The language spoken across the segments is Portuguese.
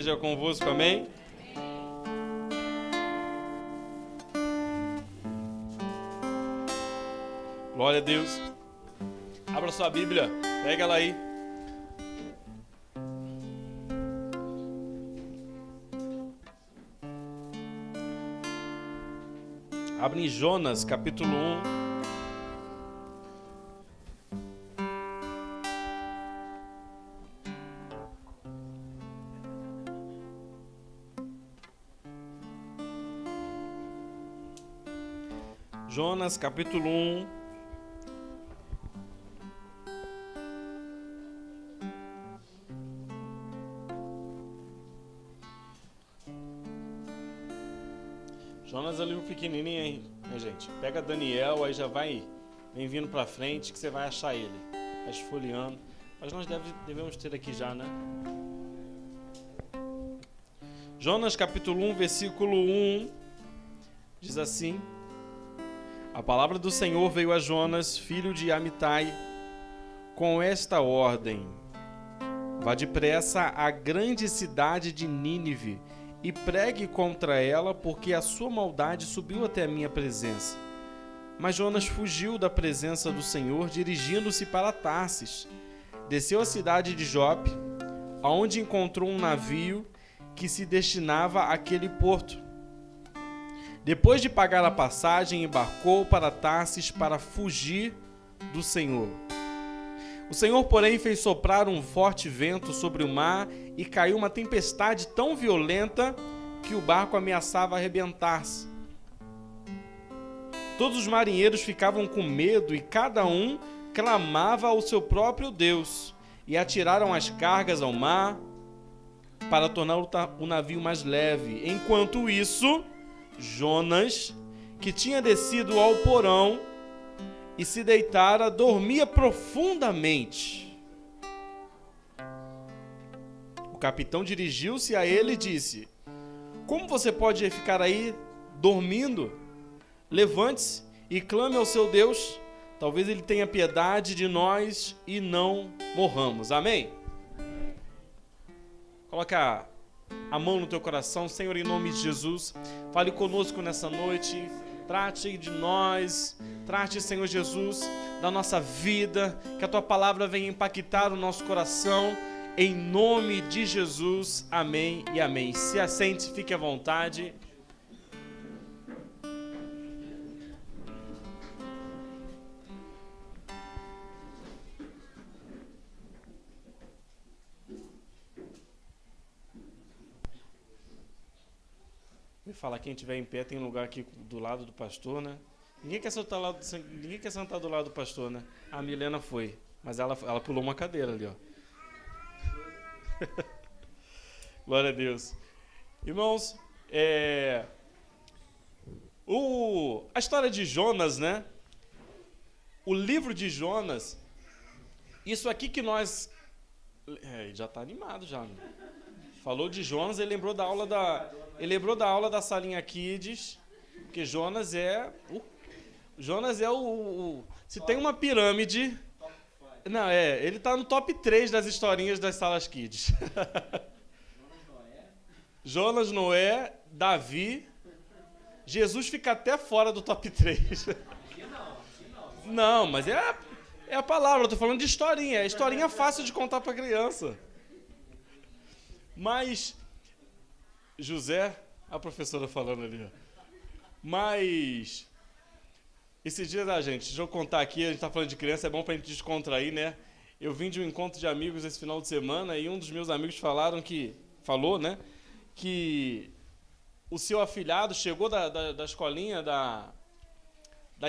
Seja convosco, amém? Glória a Deus. Abra sua Bíblia, pega ela aí. Abre em Jonas, capítulo 1. Jonas, capítulo 1. Jonas é um livro pequenininho, hein, gente? Pega Daniel, aí já vem vindo pra frente que você vai achar ele. Vai esfoliando. Mas nós devemos ter aqui já, né? Jonas, capítulo 1, versículo 1. Diz assim: A palavra do Senhor veio a Jonas, filho de Amitai, com esta ordem: Vá depressa à grande cidade de Nínive e pregue contra ela, porque a sua maldade subiu até a minha presença. Mas Jonas fugiu da presença do Senhor, dirigindo-se para Tarsis. Desceu à cidade de Jope, aonde encontrou um navio que se destinava àquele porto. Depois de pagar a passagem, embarcou para Tarsis para fugir do Senhor. O Senhor, porém, fez soprar um forte vento sobre o mar e caiu uma tempestade tão violenta que o barco ameaçava arrebentar-se. Todos os marinheiros ficavam com medo e cada um clamava ao seu próprio Deus, e atiraram as cargas ao mar para tornar o navio mais leve. Enquanto isso, Jonas, que tinha descido ao porão e se deitara, dormia profundamente. O capitão dirigiu-se a ele e disse: Como você pode ficar aí dormindo? Levante-se e clame ao seu Deus. Talvez ele tenha piedade de nós e não morramos. Amém? Coloca a mão no teu coração. Senhor, em nome de Jesus, fale conosco nessa noite. Trate de nós, trate, Senhor Jesus, da nossa vida, que a Tua palavra venha impactar o nosso coração, em nome de Jesus, amém e amém. Se assente, fique à vontade. Me fala, quem estiver em pé, tem lugar aqui do lado do pastor, né? Ninguém quer sentar do lado do pastor, né? A Milena foi, mas ela pulou uma cadeira ali, ó. Glória a Deus. Irmãos, a história de Jonas, né? O livro de Jonas, isso aqui que nós... já está animado já, né? Falou de Jonas, ele lembrou da aula da Salinha Kids, porque Jonas é o se tem uma pirâmide, não, ele está no top 3 das historinhas das salas Kids. Jonas, Noé, Davi, Jesus fica até fora do top 3. Não, mas é a palavra, eu estou falando de historinha, é historinha fácil de contar para criança. Mas, José, a professora falando ali, ó. Mas, esses dias, gente, deixa eu contar aqui, a gente tá falando de criança, é bom pra gente descontrair, né? Eu vim de um encontro de amigos esse final de semana e um dos meus amigos falou, né, que o seu afilhado chegou da escolinha da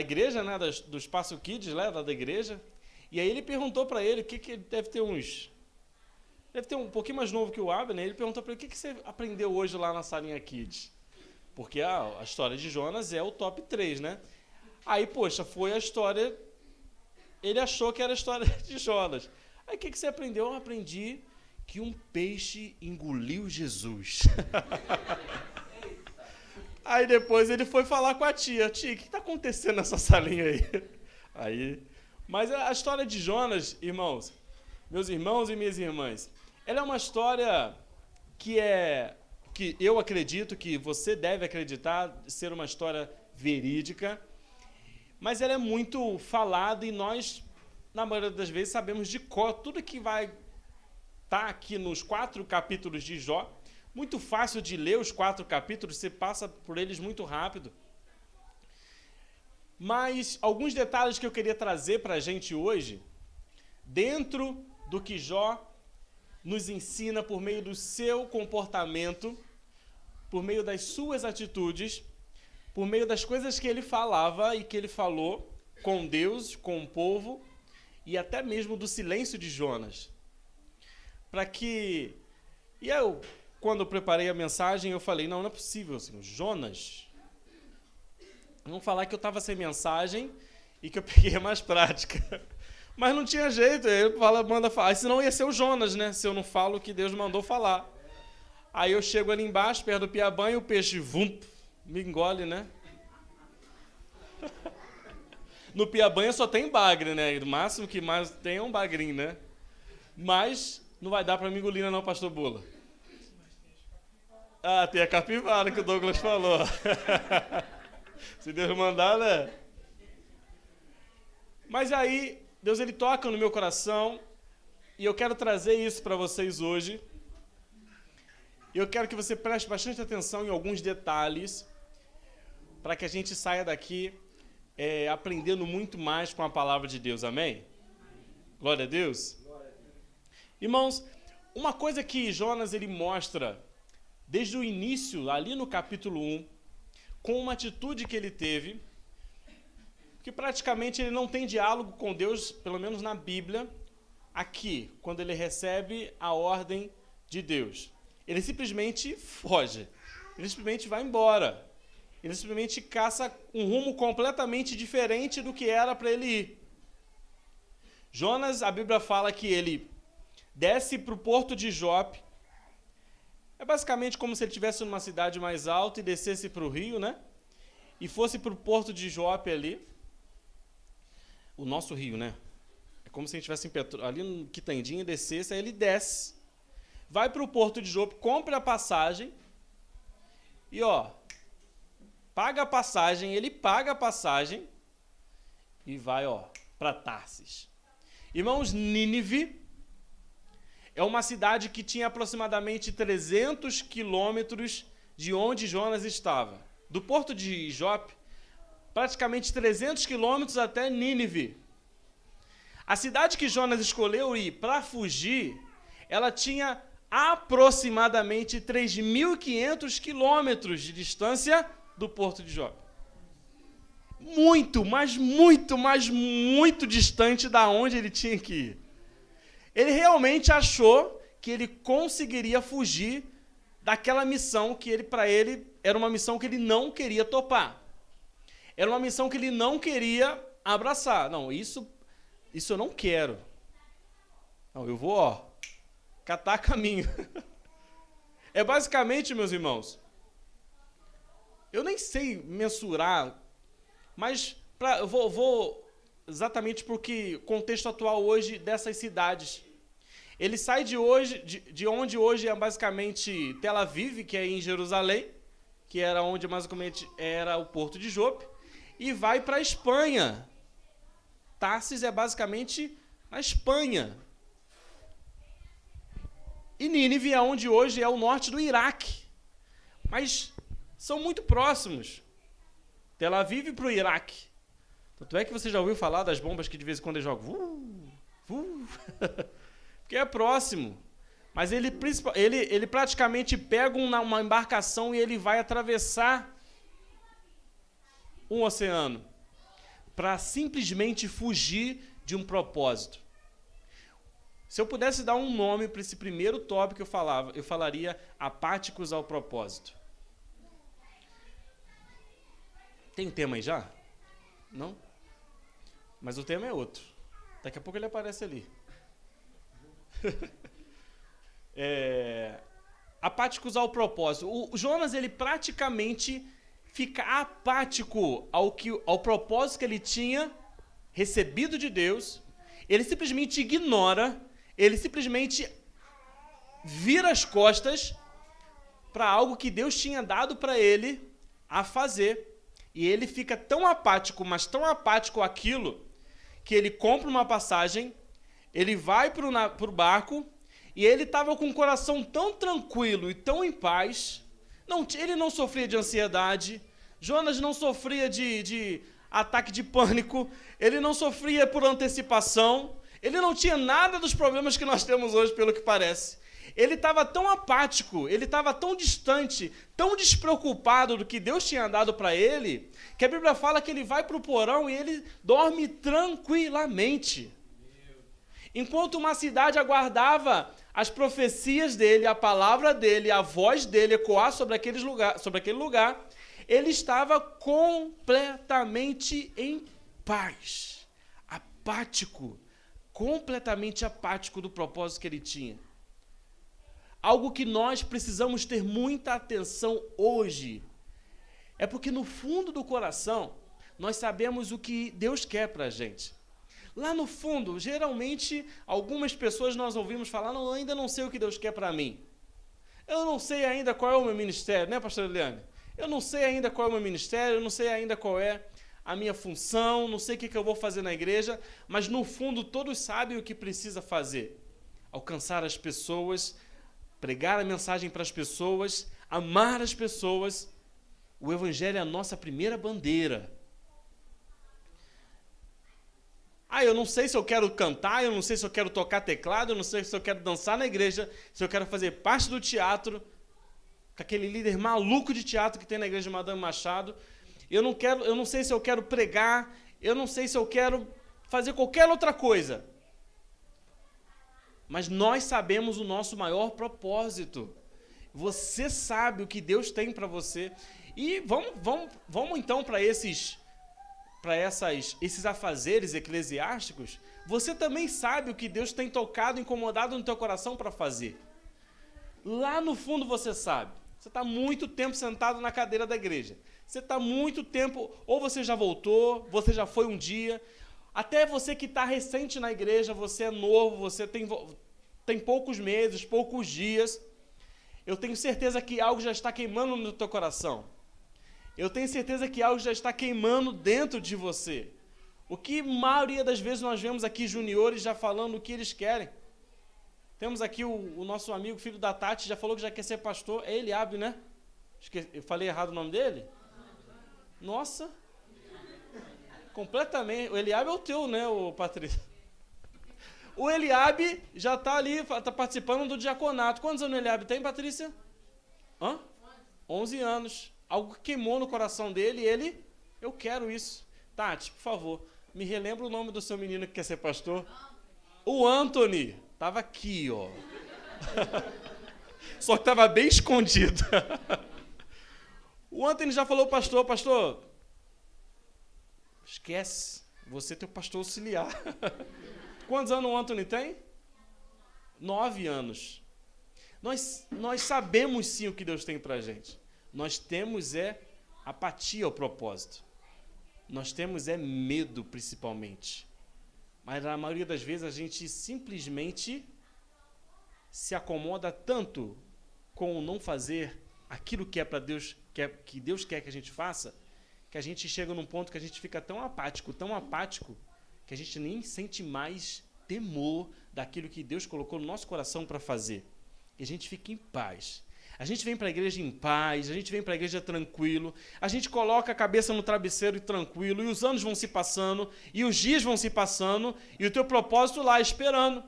igreja, né, do Espaço Kids, né, da igreja, e aí ele perguntou pra ele, que deve ter um pouquinho mais novo que o Abner, ele perguntou para ele, o que você aprendeu hoje lá na Salinha Kids? Porque a história de Jonas é o top 3, né? Aí, poxa, foi a história... Ele achou que era a história de Jonas. Aí, o que você aprendeu? Eu aprendi que um peixe engoliu Jesus. Aí, depois, ele foi falar com a tia. Tia, o que está acontecendo nessa salinha aí? Mas a história de Jonas, irmãos, meus irmãos e minhas irmãs, ela é uma história que eu acredito, que você deve acreditar ser uma história verídica, mas ela é muito falada e nós, na maioria das vezes, sabemos de cor tudo que vai estar aqui nos 4 capítulos de Jó. Muito fácil de ler os 4 capítulos, você passa por eles muito rápido. Mas alguns detalhes que eu queria trazer para a gente hoje, dentro do que Jó nos ensina por meio do seu comportamento, por meio das suas atitudes, por meio das coisas que ele falava e que ele falou com Deus, com o povo, e até mesmo do silêncio de Jonas. E eu, quando eu preparei a mensagem, eu falei, não é possível, Senhor, Jonas. Vamos falar que eu estava sem mensagem e que eu peguei a mais prática. Mas não tinha jeito, ele manda falar, senão ia ser o Jonas, né? Se eu não falo o que Deus mandou falar. Aí eu chego ali embaixo, perto do Piabã, e o peixe, me engole, né? No Piabã só tem bagre, né? O máximo que mais tem é um bagrinho, né? Mas não vai dar para me engolir, não, pastor Bula. Ah, tem a capivara que o Douglas falou. Se Deus mandar, né? Mas aí, Deus ele toca no meu coração e eu quero trazer isso para vocês hoje. E eu quero que você preste bastante atenção em alguns detalhes para que a gente saia daqui aprendendo muito mais com a palavra de Deus. Amém? Glória a Deus. Irmãos, uma coisa que Jonas ele mostra desde o início, ali no capítulo 1, com uma atitude que ele teve, que praticamente ele não tem diálogo com Deus, pelo menos na Bíblia, aqui, quando ele recebe a ordem de Deus. Ele simplesmente foge, ele simplesmente vai embora, ele simplesmente caça um rumo completamente diferente do que era para ele ir. Jonas, a Bíblia fala que ele desce para o porto de Jope. É basicamente como se ele estivesse numa cidade mais alta e descesse para o rio, né? E fosse para o porto de Jope ali. O nosso rio, né? É como se a gente estivesse ali no Quitandinha, descesse, aí ele desce. Vai para o porto de Jope, compra a passagem. E paga a passagem, ele paga a passagem. E vai, para Tarsis. Irmãos, Nínive é uma cidade que tinha aproximadamente 300 quilômetros de onde Jonas estava. Do porto de Jope, praticamente 300 quilômetros até Nínive. A cidade que Jonas escolheu ir para fugir, ela tinha aproximadamente 3.500 quilômetros de distância do porto de Jope. Muito, mas muito, mas muito distante da onde ele tinha que ir. Ele realmente achou que ele conseguiria fugir daquela missão que para ele era uma missão que ele não queria topar. Era uma missão que ele não queria abraçar. Não, isso eu não quero. Não, eu vou, catar caminho. É basicamente, meus irmãos, eu nem sei mensurar, mas eu vou exatamente porque contexto atual hoje dessas cidades. Ele sai de onde hoje é basicamente Tel Aviv, que é em Jerusalém, que era onde basicamente era o porto de Jope, e vai para a Espanha. Tarsis é basicamente na Espanha. E Nínive é onde hoje é o norte do Iraque. Mas são muito próximos. Tel Aviv para o Iraque. Tanto é que você já ouviu falar das bombas que de vez em quando eles jogam? Porque é próximo. Mas ele praticamente pega uma embarcação e ele vai atravessar um oceano para simplesmente fugir de um propósito. Se eu pudesse dar um nome para esse primeiro tópico que eu falaria apáticos ao propósito. Tem tema aí já? Não? Mas o tema é outro. Daqui a pouco ele aparece ali. Apáticos ao propósito. O Jonas, ele praticamente fica apático ao propósito que ele tinha recebido de Deus. Ele simplesmente ignora, ele simplesmente vira as costas para algo que Deus tinha dado para ele a fazer. E ele fica tão apático, mas tão apático àquilo, que ele compra uma passagem, ele vai para o barco, e ele estava com o coração tão tranquilo e tão em paz. Ele não sofria de ansiedade, Jonas não sofria de ataque de pânico, ele não sofria por antecipação, ele não tinha nada dos problemas que nós temos hoje, pelo que parece. Ele estava tão apático, ele estava tão distante, tão despreocupado do que Deus tinha dado para ele, que a Bíblia fala que ele vai para o porão e ele dorme tranquilamente. Enquanto uma cidade aguardava as profecias dele, a palavra dele, a voz dele ecoar sobre aquele lugar, ele estava completamente em paz, apático, completamente apático do propósito que ele tinha. Algo que nós precisamos ter muita atenção hoje, é porque no fundo do coração, nós sabemos o que Deus quer para a gente. Lá no fundo, geralmente, algumas pessoas nós ouvimos falar, não, eu ainda não sei o que Deus quer para mim. Eu não sei ainda qual é o meu ministério, né, pastor Eliane? Eu não sei ainda qual é o meu ministério, eu não sei ainda qual é a minha função, não sei o que eu vou fazer na igreja, mas no fundo todos sabem o que precisa fazer. Alcançar as pessoas, pregar a mensagem para as pessoas, amar as pessoas. O Evangelho é a nossa primeira bandeira. Eu não sei se eu quero cantar, eu não sei se eu quero tocar teclado, eu não sei se eu quero dançar na igreja, se eu quero fazer parte do teatro, com aquele líder maluco de teatro que tem na igreja de Madame Machado. Eu não sei se eu quero pregar, eu não sei se eu quero fazer qualquer outra coisa. Mas nós sabemos o nosso maior propósito. Você sabe o que Deus tem para você. E vamos então para esses afazeres eclesiásticos. Você também sabe o que Deus tem tocado, incomodado no teu coração para fazer. Lá no fundo você sabe. Você está muito tempo sentado na cadeira da igreja. Você está muito tempo, ou você já voltou, você já foi um dia. Até você que está recente na igreja, você é novo, você tem poucos meses, poucos dias. Eu tenho certeza que algo já está queimando no teu coração. Eu tenho certeza que algo já está queimando dentro de você. O que a maioria das vezes nós vemos aqui juniores já falando o que eles querem. Temos aqui o nosso amigo, filho da Tati, já falou que já quer ser pastor. É Eliabe, né? Eu falei errado o nome dele? Nossa. Completamente. O Eliabe é o teu, né, o Patrícia? O Eliabe já está ali, está participando do diaconato. Quantos anos o Eliabe tem, Patrícia? 11 anos. Algo queimou no coração dele e eu quero isso. Tati, por favor, me relembra o nome do seu menino que quer ser pastor. O Anthony. Estava aqui, ó. Só que estava bem escondido. O Anthony já falou, pastor, esquece, você é teu pastor auxiliar. Quantos anos o Anthony tem? 9 anos. Nós sabemos sim o que Deus tem para a gente. Nós temos apatia ao propósito. Nós temos medo, principalmente. Mas na maioria das vezes a gente simplesmente se acomoda tanto com o não fazer aquilo que é para Deus, que Deus quer que a gente faça, que a gente chega num ponto que a gente fica tão apático, que a gente nem sente mais temor daquilo que Deus colocou no nosso coração para fazer. E a gente fica em paz. A gente vem para a igreja em paz, a gente vem para a igreja tranquilo, a gente coloca a cabeça no travesseiro e tranquilo, e os anos vão se passando, e os dias vão se passando, e o teu propósito lá esperando,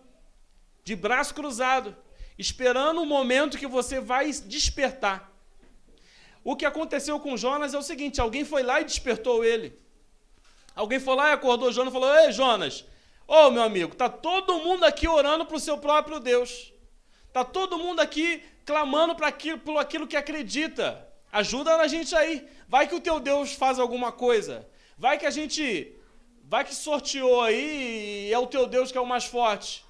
de braço cruzado, esperando o momento que você vai despertar. O que aconteceu com Jonas é o seguinte, alguém foi lá e despertou ele. Alguém foi lá e acordou Jonas e falou, ei Jonas, meu amigo, está todo mundo aqui orando para o seu próprio Deus. Está todo mundo aqui clamando por aquilo que acredita. Ajuda a gente aí. Vai que o teu Deus faz alguma coisa. Vai que sorteou aí e é o teu Deus que é o mais forte.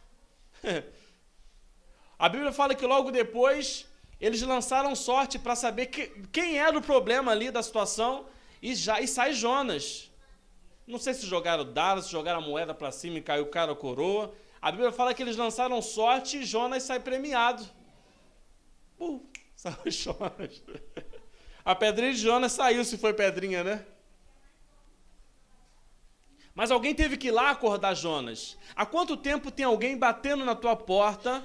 A Bíblia fala que logo depois eles lançaram sorte para saber quem era o problema ali da situação e sai Jonas. Não sei se jogaram dados, se jogaram a moeda para cima e caiu o cara ou coroa. A Bíblia fala que eles lançaram sorte e Jonas sai premiado. Saiu Jonas. A pedrinha de Jonas saiu, se foi pedrinha, né? Mas alguém teve que ir lá acordar Jonas. Há quanto tempo tem alguém batendo na tua porta,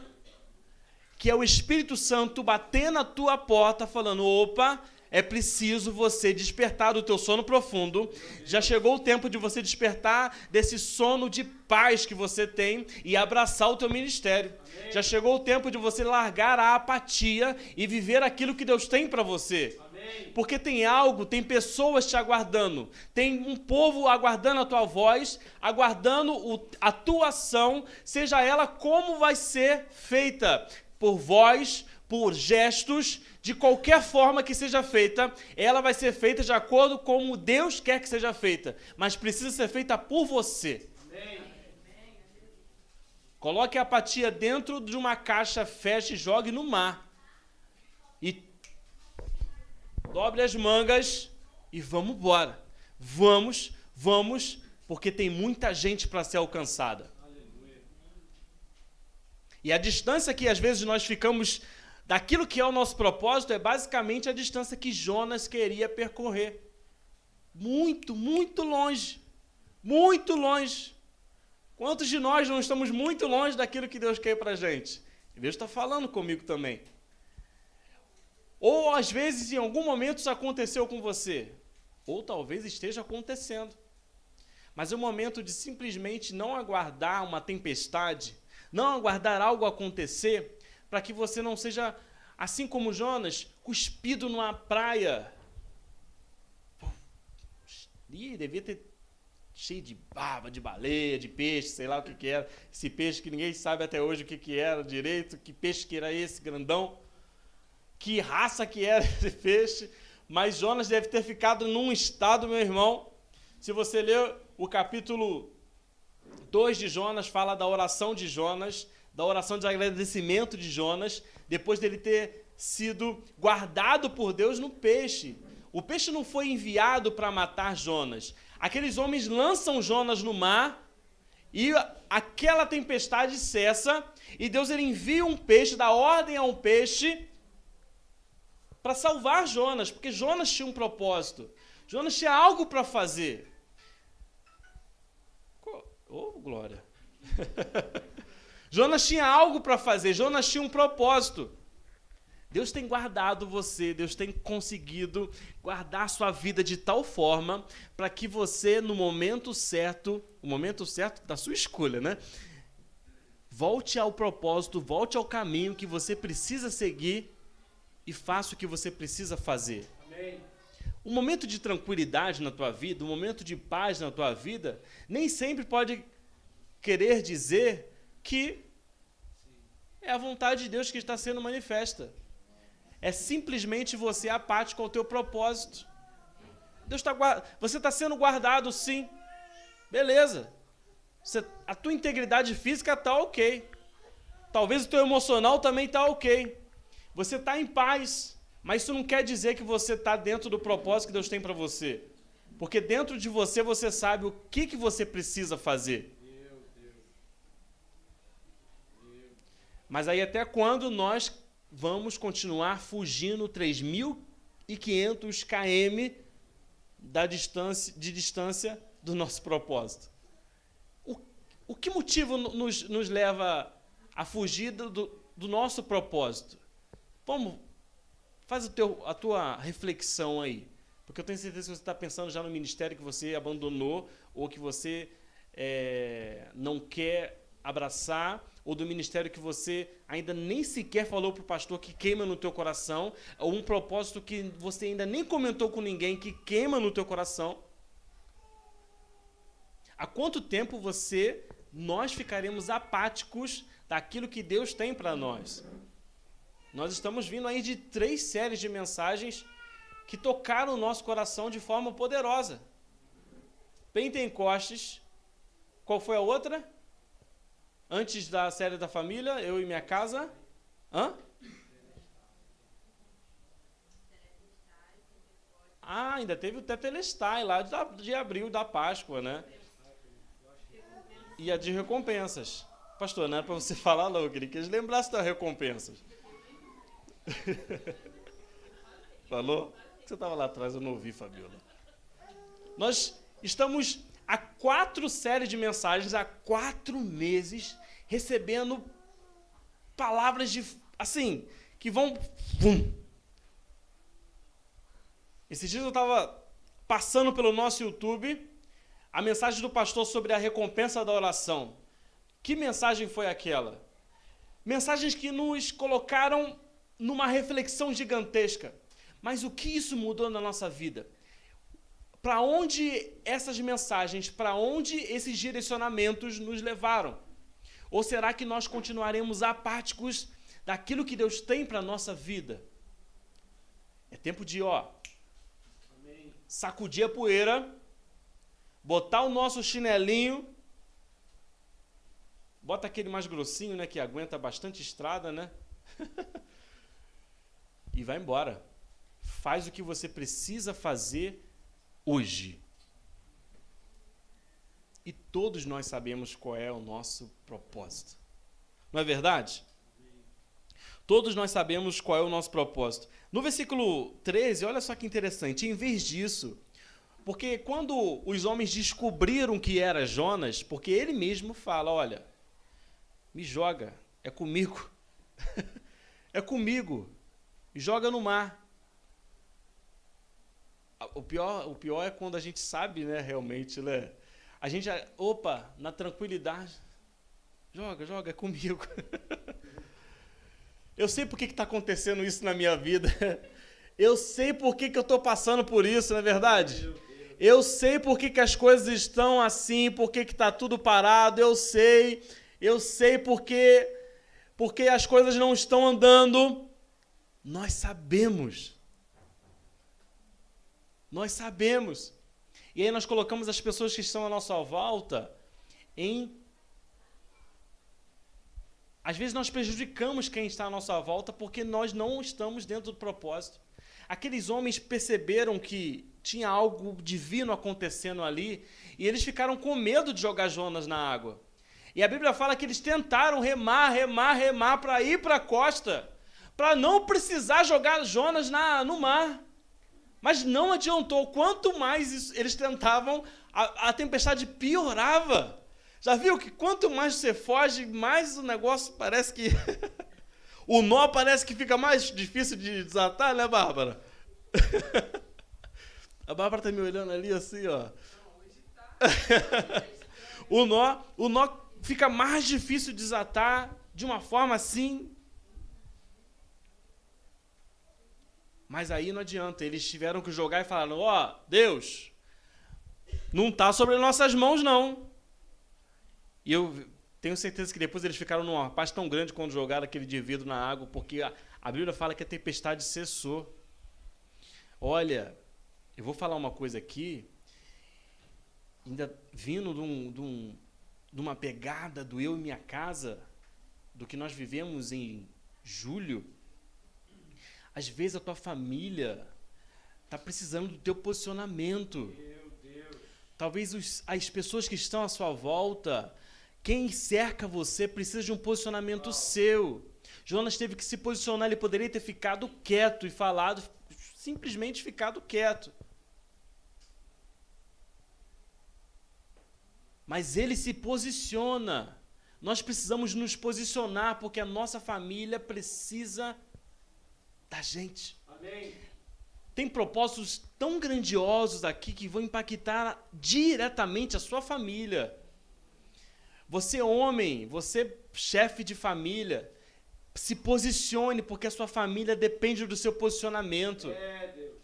que é o Espírito Santo batendo na tua porta, falando, opa, é preciso você despertar do teu sono profundo. Já chegou o tempo de você despertar desse sono de paz que você tem e abraçar o teu ministério. Amém. Já chegou o tempo de você largar a apatia e viver aquilo que Deus tem para você. Amém. Porque tem algo, tem pessoas te aguardando. Tem um povo aguardando a tua voz, aguardando a tua ação, seja ela como vai ser feita. Por voz, por gestos, de qualquer forma que seja feita, ela vai ser feita de acordo com como Deus quer que seja feita, mas precisa ser feita por você. Amém. Coloque a apatia dentro de uma caixa, feche e jogue no mar. E dobre as mangas e vamos embora. Vamos, porque tem muita gente para ser alcançada. E a distância que às vezes nós ficamos daquilo que é o nosso propósito é basicamente a distância que Jonas queria percorrer. Muito, muito longe. Muito longe. Quantos de nós não estamos muito longe daquilo que Deus quer para a gente? E Deus está falando comigo também. Ou às vezes em algum momento isso aconteceu com você. Ou talvez esteja acontecendo. Mas é o momento de simplesmente não aguardar uma tempestade, não aguardar algo acontecer, para que você não seja, assim como Jonas, cuspido numa praia. Ih, devia ter cheio de baba, de baleia, de peixe, sei lá o que era. Esse peixe que ninguém sabe até hoje o que era direito, que peixe que era esse, grandão. Que raça que era esse peixe. Mas Jonas deve ter ficado num estado, meu irmão. Se você ler o capítulo 2 de Jonas, fala da oração de Jonas, da oração de agradecimento de Jonas, depois dele ter sido guardado por Deus no peixe. O peixe não foi enviado para matar Jonas. Aqueles homens lançam Jonas no mar e aquela tempestade cessa e Deus ele envia um peixe, dá ordem a um peixe para salvar Jonas, porque Jonas tinha um propósito. Jonas tinha algo para fazer. Oh, glória! Jonas tinha algo para fazer, Jonas tinha um propósito. Deus tem guardado você, Deus tem conseguido guardar sua vida de tal forma para que você, no momento certo, o momento certo da sua escolha, né? Volte ao propósito, volte ao caminho que você precisa seguir e faça o que você precisa fazer. Amém. Um momento de tranquilidade na tua vida, um momento de paz na tua vida, nem sempre pode querer dizer que é a vontade de Deus que está sendo manifesta. É simplesmente você apático ao teu propósito. Você está sendo guardado, sim. Beleza. A tua integridade física está ok. Talvez o teu emocional também está ok. Você está em paz. Mas isso não quer dizer que você está dentro do propósito que Deus tem para você. Porque dentro de você, você sabe o que você precisa fazer. Mas aí até quando nós vamos continuar fugindo 3.500 km de distância do nosso propósito? O que motivo nos leva a fugir do nosso propósito? Faz a tua reflexão aí. Porque eu tenho certeza que você está pensando já no ministério que você abandonou ou que você não quer abraçar, ou do ministério que você ainda nem sequer falou para o pastor que queima no teu coração, ou um propósito que você ainda nem comentou com ninguém que queima no teu coração. Há quanto tempo nós ficaremos apáticos daquilo que Deus tem para nós? Nós estamos vindo aí de 3 séries de mensagens que tocaram o nosso coração de forma poderosa. Pentecostes, qual foi a outra? Antes da série da família, Eu e Minha Casa. Ainda teve o Tetelestai lá de abril da Páscoa, né? E a de recompensas. Pastor, não era para você falar não, eu queria que eles lembrassem das recompensas. Falou? Você estava lá atrás, eu não ouvi, Fabiola. Nós estamos há 4 séries de mensagens, há 4 meses, recebendo palavras assim, que vão... Esses dias eu estava passando pelo nosso YouTube, a mensagem do pastor sobre a recompensa da oração. Que mensagem foi aquela? Mensagens que nos colocaram numa reflexão gigantesca. Mas o que isso mudou na nossa vida? Para onde essas mensagens, para onde esses direcionamentos nos levaram? Ou será que nós continuaremos apáticos daquilo que Deus tem para a nossa vida? É tempo de, sacudir a poeira, botar o nosso chinelinho, bota aquele mais grossinho, né, que aguenta bastante estrada, né? E vai embora. Faz o que você precisa fazer hoje. E todos nós sabemos qual é o nosso propósito. Não é verdade? Todos nós sabemos qual é o nosso propósito. No versículo 13, olha só que interessante. Em vez disso, porque quando os homens descobriram que era Jonas, porque ele mesmo fala, olha, me joga, é comigo. É comigo. Me joga no mar. O pior é quando a gente sabe, né, realmente, né? A gente, na tranquilidade, joga, é comigo. Eu sei por que está acontecendo isso na minha vida. Eu sei por que eu estou passando por isso, não é verdade? Eu sei por que as coisas estão assim, por que está tudo parado, eu sei porque as coisas não estão andando. Nós sabemos. Nós sabemos. E aí nós colocamos as pessoas que estão à nossa volta em... Às vezes nós prejudicamos quem está à nossa volta porque nós não estamos dentro do propósito. Aqueles homens perceberam que tinha algo divino acontecendo ali e eles ficaram com medo de jogar Jonas na água. E a Bíblia fala que eles tentaram remar para ir para a costa, para não precisar jogar Jonas no mar. Mas não adiantou. Quanto mais eles tentavam, a tempestade piorava. Já viu que quanto mais você foge, mais o negócio parece que... o nó parece que fica mais difícil de desatar, né, Bárbara? A Bárbara tá me olhando ali assim, ó. O nó fica mais difícil de desatar de uma forma assim. Mas aí não adianta, eles tiveram que jogar e falaram, Deus, não está sobre nossas mãos, não. E eu tenho certeza que depois eles ficaram numa paz tão grande quando jogaram aquele indivíduo na água, porque a Bíblia fala que a tempestade cessou. Olha, eu vou falar uma coisa aqui, ainda vindo de uma pegada do eu e minha casa, do que nós vivemos em julho. Às vezes a tua família está precisando do teu posicionamento. Meu Deus. Talvez as pessoas que estão à sua volta, quem cerca você, precisa de um posicionamento seu. Jonas teve que se posicionar, ele poderia ter ficado quieto e falado, simplesmente ficado quieto. Mas ele se posiciona. Nós precisamos nos posicionar, porque a nossa família precisa da gente. Amém. Tem propósitos tão grandiosos aqui que vão impactar diretamente a sua família. Você homem, você chefe de família, se posicione, porque a sua família depende do seu posicionamento. Deus.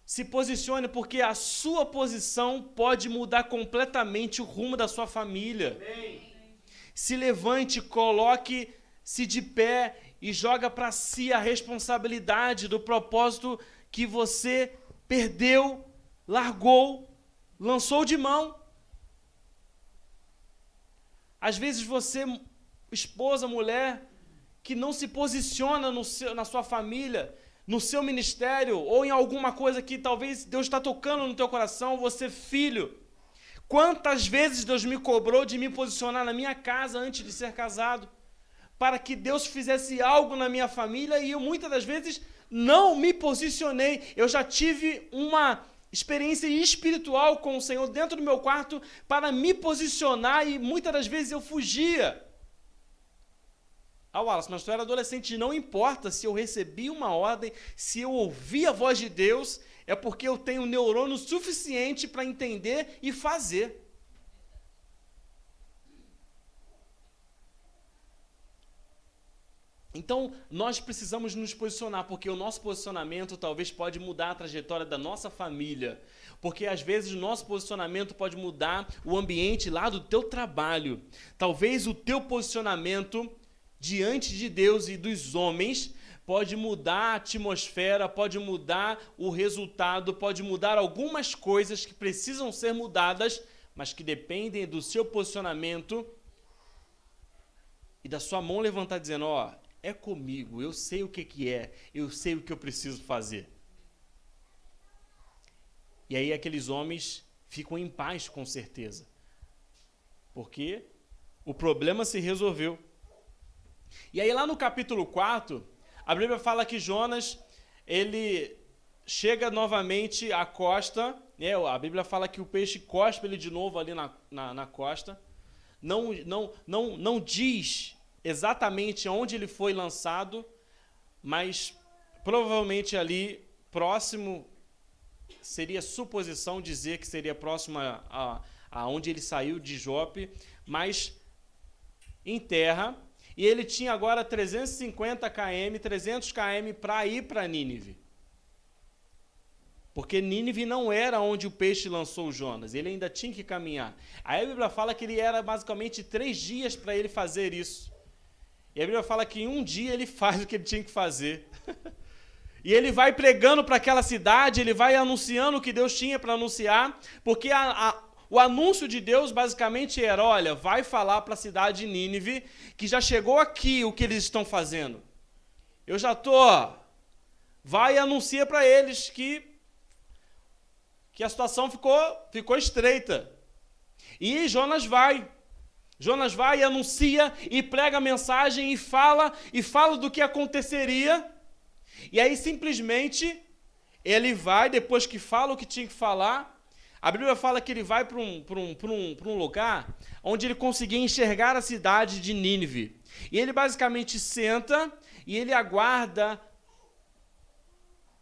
Se posicione, porque a sua posição pode mudar completamente o rumo da sua família. Amém. Se levante, coloque-se de pé e joga para si a responsabilidade do propósito que você perdeu, largou, lançou de mão. Às vezes você, esposa, mulher, que não se posiciona na sua família, no seu ministério, ou em alguma coisa que talvez Deus está tocando no teu coração, você, filho. Quantas vezes Deus me cobrou de me posicionar na minha casa antes de ser casado? para que Deus fizesse algo na minha família e eu muitas das vezes não me posicionei. Eu já tive uma experiência espiritual com o Senhor dentro do meu quarto para me posicionar e muitas das vezes eu fugia. Wallace, mas tu era adolescente, não importa se eu recebi uma ordem, se eu ouvi a voz de Deus, é porque eu tenho neurônio suficiente para entender e fazer. Então, nós precisamos nos posicionar, porque o nosso posicionamento talvez pode mudar a trajetória da nossa família, porque às vezes o nosso posicionamento pode mudar o ambiente lá do teu trabalho. Talvez o teu posicionamento diante de Deus e dos homens pode mudar a atmosfera, pode mudar o resultado, pode mudar algumas coisas que precisam ser mudadas, mas que dependem do seu posicionamento e da sua mão levantar dizendo, é comigo, eu sei o que é, eu sei o que eu preciso fazer. E aí aqueles homens ficam em paz com certeza, porque o problema se resolveu. E aí lá no capítulo 4, a Bíblia fala que Jonas, ele chega novamente à costa, né? A Bíblia fala que o peixe cospe ele de novo ali na costa, não diz exatamente onde ele foi lançado, mas provavelmente ali próximo, seria suposição dizer que seria próximo a onde ele saiu de Jope, mas em terra. E ele tinha agora 350 km, 300 km para ir para Nínive. Porque Nínive não era onde o peixe lançou Jonas, ele ainda tinha que caminhar. Aí a Bíblia fala que ele era basicamente 3 dias para ele fazer isso. E a Bíblia fala que em um dia ele faz o que ele tinha que fazer. E ele vai pregando para aquela cidade, ele vai anunciando o que Deus tinha para anunciar, porque o anúncio de Deus basicamente era, olha, vai falar para a cidade de Nínive que já chegou aqui o que eles estão fazendo. Eu já estou. Vai e anuncia para eles que a situação ficou estreita. E Jonas vai e anuncia e prega a mensagem e fala do que aconteceria. E aí simplesmente ele vai, depois que fala o que tinha que falar, a Bíblia fala que ele vai para um lugar onde ele conseguia enxergar a cidade de Nínive. E ele basicamente senta e ele aguarda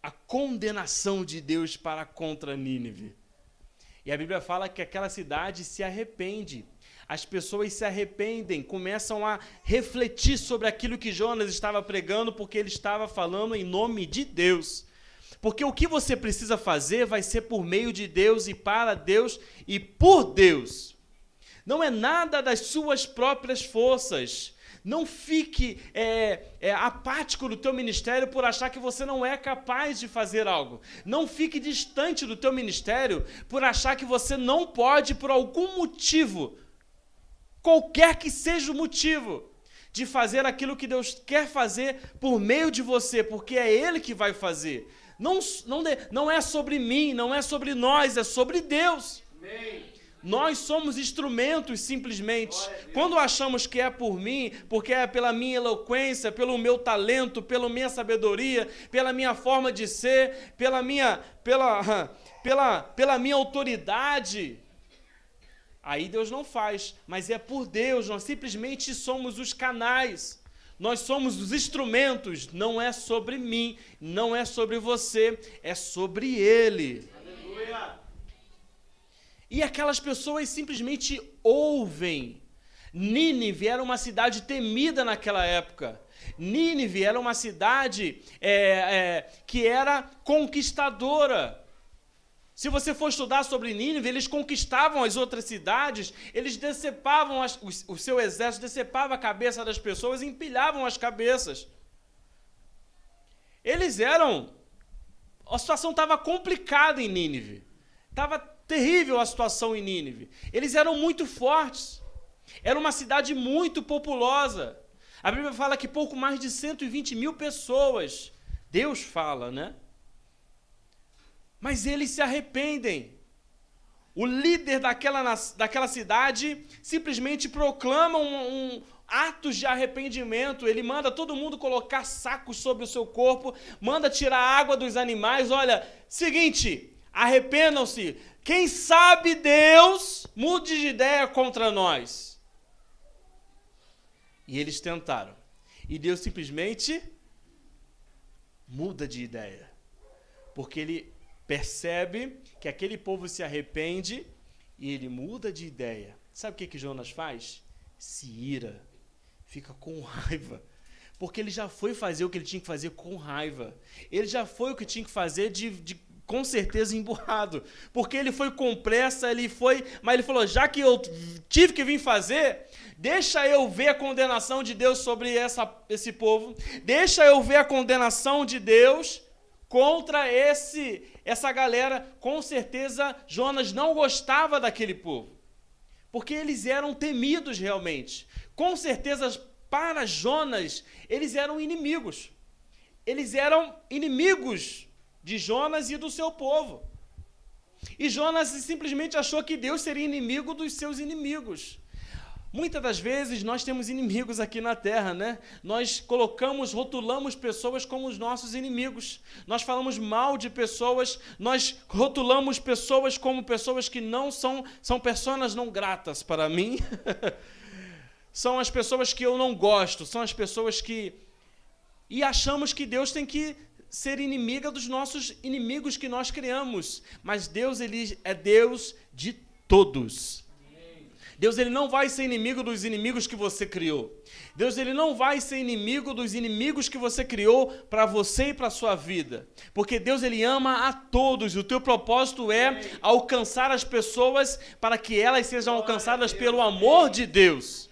a condenação de Deus para contra Nínive. E a Bíblia fala que aquela cidade se arrepende. As pessoas se arrependem, começam a refletir sobre aquilo que Jonas estava pregando, porque ele estava falando em nome de Deus. Porque o que você precisa fazer vai ser por meio de Deus e para Deus e por Deus. Não é nada das suas próprias forças. Não fique apático do teu ministério por achar que você não é capaz de fazer algo. Não fique distante do teu ministério por achar que você não pode, por algum motivo, qualquer que seja o motivo, de fazer aquilo que Deus quer fazer por meio de você, porque é Ele que vai fazer. Não é sobre mim, não é sobre nós, é sobre Deus. Amém. Nós somos instrumentos, simplesmente. Quando achamos que é por mim, porque é pela minha eloquência, pelo meu talento, pela minha sabedoria, pela minha forma de ser, pela minha autoridade, aí Deus não faz, mas é por Deus. Nós simplesmente somos os canais. Nós somos os instrumentos, não é sobre mim, não é sobre você, é sobre Ele. Aleluia. E aquelas pessoas simplesmente ouvem. Nínive era uma cidade temida naquela época. Nínive era uma cidade que era conquistadora. Se você for estudar sobre Nínive, eles conquistavam as outras cidades, eles decepavam, o seu exército decepava a cabeça das pessoas e empilhavam as cabeças. A situação estava complicada em Nínive. Estava terrível a situação em Nínive. Eles eram muito fortes. Era uma cidade muito populosa. A Bíblia fala que pouco mais de 120 mil pessoas. Deus fala, né? Mas eles se arrependem. o líder daquela cidade simplesmente proclama atos de arrependimento. Ele manda todo mundo colocar sacos sobre o seu corpo, manda tirar a água dos animais. Olha, seguinte, arrependam-se. Quem sabe Deus mude de ideia contra nós. E eles tentaram. E Deus simplesmente muda de ideia. Porque ele percebe que aquele povo se arrepende e ele muda de ideia. Sabe o que Jonas faz? Se ira, fica com raiva. Porque ele já foi fazer o que ele tinha que fazer com raiva. Ele já foi o que tinha que fazer com certeza emburrado. Porque ele foi com pressa, mas ele falou, já que eu tive que vir fazer, deixa eu ver a condenação de Deus sobre esse povo. Deixa eu ver a condenação de Deus contra essa galera. Com certeza Jonas não gostava daquele povo, porque eles eram temidos realmente. Com certeza para Jonas eles eram inimigos. Eles eram inimigos de Jonas e do seu povo. E Jonas simplesmente achou que Deus seria inimigo dos seus inimigos. Muitas das vezes nós temos inimigos aqui na terra, né? Nós rotulamos pessoas como os nossos inimigos. Nós falamos mal de pessoas, nós rotulamos pessoas como pessoas que não são pessoas não gratas para mim. São as pessoas que eu não gosto, são as pessoas que... E achamos que Deus tem que ser inimiga dos nossos inimigos que nós criamos. Mas Deus, ele é Deus de todos. Deus, ele não vai ser inimigo dos inimigos que você criou. Deus, ele não vai ser inimigo dos inimigos que você criou para você e para a sua vida. Porque Deus, ele ama a todos. E o teu propósito é alcançar as pessoas para que elas sejam alcançadas pelo amor de Deus.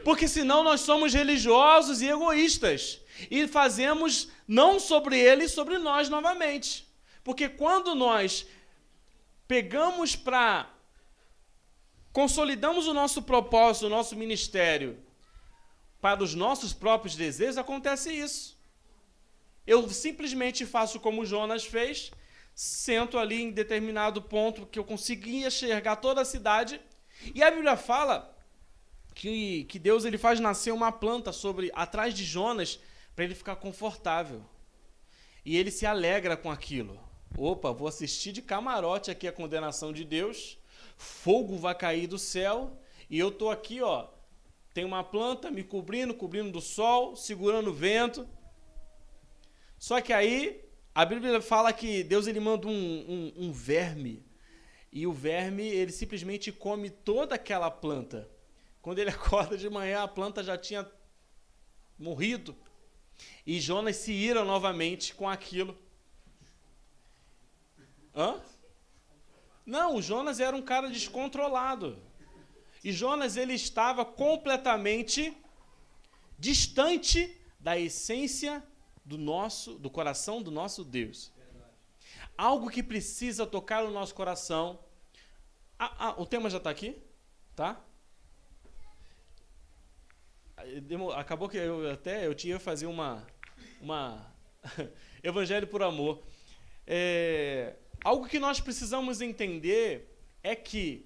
Porque senão nós somos religiosos e egoístas. E fazemos não sobre ele, sobre nós novamente. Porque quando nós consolidamos o nosso propósito, o nosso ministério para os nossos próprios desejos, acontece isso. Eu simplesmente faço como Jonas fez, sento ali em determinado ponto que eu conseguia enxergar toda a cidade, e a Bíblia fala que Deus, ele faz nascer uma planta atrás de Jonas para ele ficar confortável. E ele se alegra com aquilo. Opa, vou assistir de camarote aqui a condenação de Deus. Fogo vai cair do céu e eu estou aqui, ó, tem uma planta me cobrindo do sol, segurando o vento. Só que aí a Bíblia fala que Deus, ele manda um verme, e o verme, ele simplesmente come toda aquela planta. Quando ele acorda de manhã, a planta já tinha morrido, e Jonas se ira novamente com aquilo. Não, o Jonas era um cara descontrolado. E Jonas, ele estava completamente distante da essência do coração do nosso Deus. Algo que precisa tocar no nosso coração. O tema já está aqui? Tá? Acabou que eu tinha que fazer uma Evangelho por amor. Algo que nós precisamos entender é que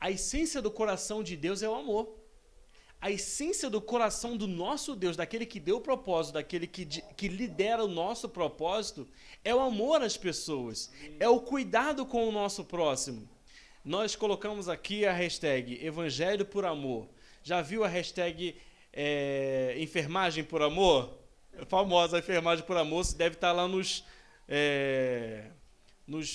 a essência do coração de Deus é o amor. A essência do coração do nosso Deus, daquele que deu o propósito, daquele que lidera o nosso propósito, é o amor às pessoas, é o cuidado com o nosso próximo. Nós colocamos aqui a hashtag Evangelho por Amor. Já viu a hashtag enfermagem por amor? É famosa a enfermagem por amor, se deve estar lá nos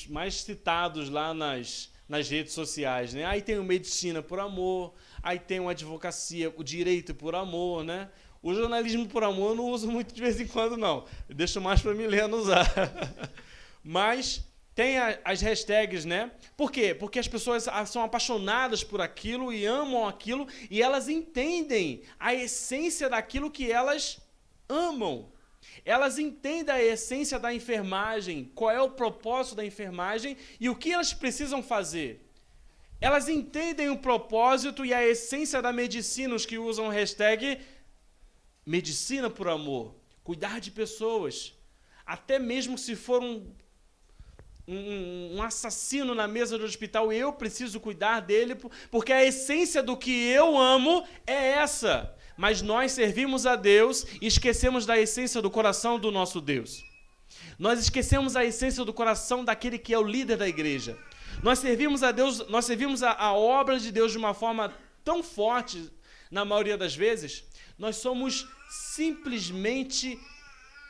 mais citados lá nas redes sociais, né? Aí tem o medicina por amor, aí tem o advocacia, o direito por amor, né? O jornalismo por amor eu não uso muito de vez em quando, não. Eu deixo mais para Milena usar. Mas tem as hashtags, né? Por quê? Porque as pessoas são apaixonadas por aquilo e amam aquilo, e elas entendem a essência daquilo que elas amam. Elas entendem a essência da enfermagem, qual é o propósito da enfermagem e o que elas precisam fazer. Elas entendem o propósito e a essência da medicina, os que usam o hashtag medicina por amor, cuidar de pessoas, até mesmo se for um assassino na mesa do hospital, eu preciso cuidar dele, porque a essência do que eu amo é essa. Mas nós servimos a Deus e esquecemos da essência do coração do nosso Deus. Nós esquecemos a essência do coração daquele que é o líder da igreja. Nós servimos a Deus, nós servimos a obra de Deus de uma forma tão forte, na maioria das vezes, nós somos simplesmente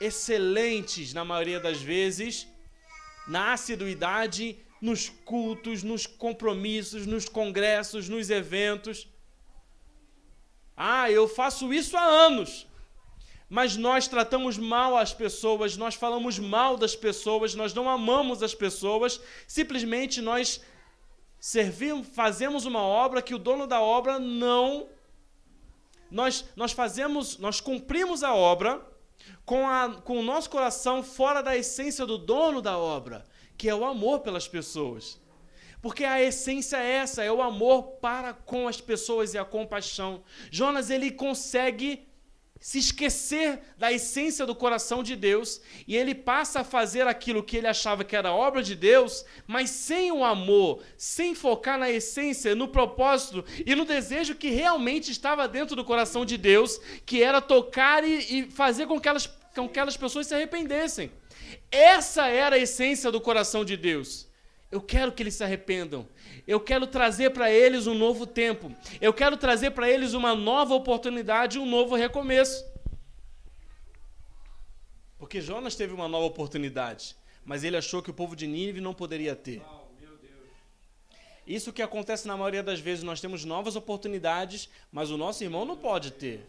excelentes, na maioria das vezes, na assiduidade, nos cultos, nos compromissos, nos congressos, nos eventos. Eu faço isso há anos. Mas nós tratamos mal as pessoas, nós falamos mal das pessoas, nós não amamos as pessoas, simplesmente nós fazemos uma obra que o dono da obra não... Nós cumprimos a obra com o nosso coração fora da essência do dono da obra, que é o amor pelas pessoas. Porque a essência é essa, é o amor para com as pessoas e a compaixão. Jonas, ele consegue se esquecer da essência do coração de Deus e ele passa a fazer aquilo que ele achava que era obra de Deus, mas sem o amor, sem focar na essência, no propósito e no desejo que realmente estava dentro do coração de Deus, que era tocar e fazer com que aquelas pessoas se arrependessem. Essa era a essência do coração de Deus. Eu quero que eles se arrependam. Eu quero trazer para eles um novo tempo. Eu quero trazer para eles uma nova oportunidade, um novo recomeço. Porque Jonas teve uma nova oportunidade, mas ele achou que o povo de Nínive não poderia ter. Isso que acontece na maioria das vezes, nós temos novas oportunidades, mas o nosso irmão não pode ter.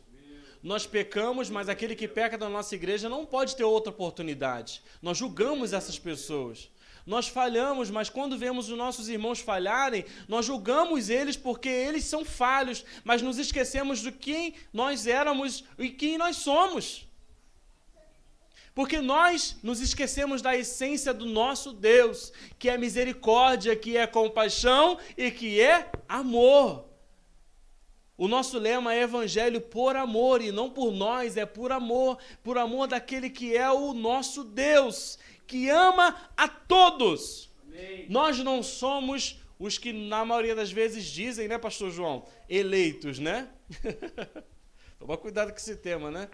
Nós pecamos, mas aquele que peca da nossa igreja não pode ter outra oportunidade. Nós julgamos essas pessoas. Nós falhamos, mas quando vemos os nossos irmãos falharem, nós julgamos eles porque eles são falhos, mas nos esquecemos de quem nós éramos e quem nós somos. Porque nós nos esquecemos da essência do nosso Deus, que é misericórdia, que é compaixão e que é amor. O nosso lema é evangelho por amor, e não por nós, é por amor daquele que é o nosso Deus, que ama a todos. Amém. Nós não somos os que na maioria das vezes dizem, né, pastor João? Eleitos, né? Toma cuidado com esse tema, né?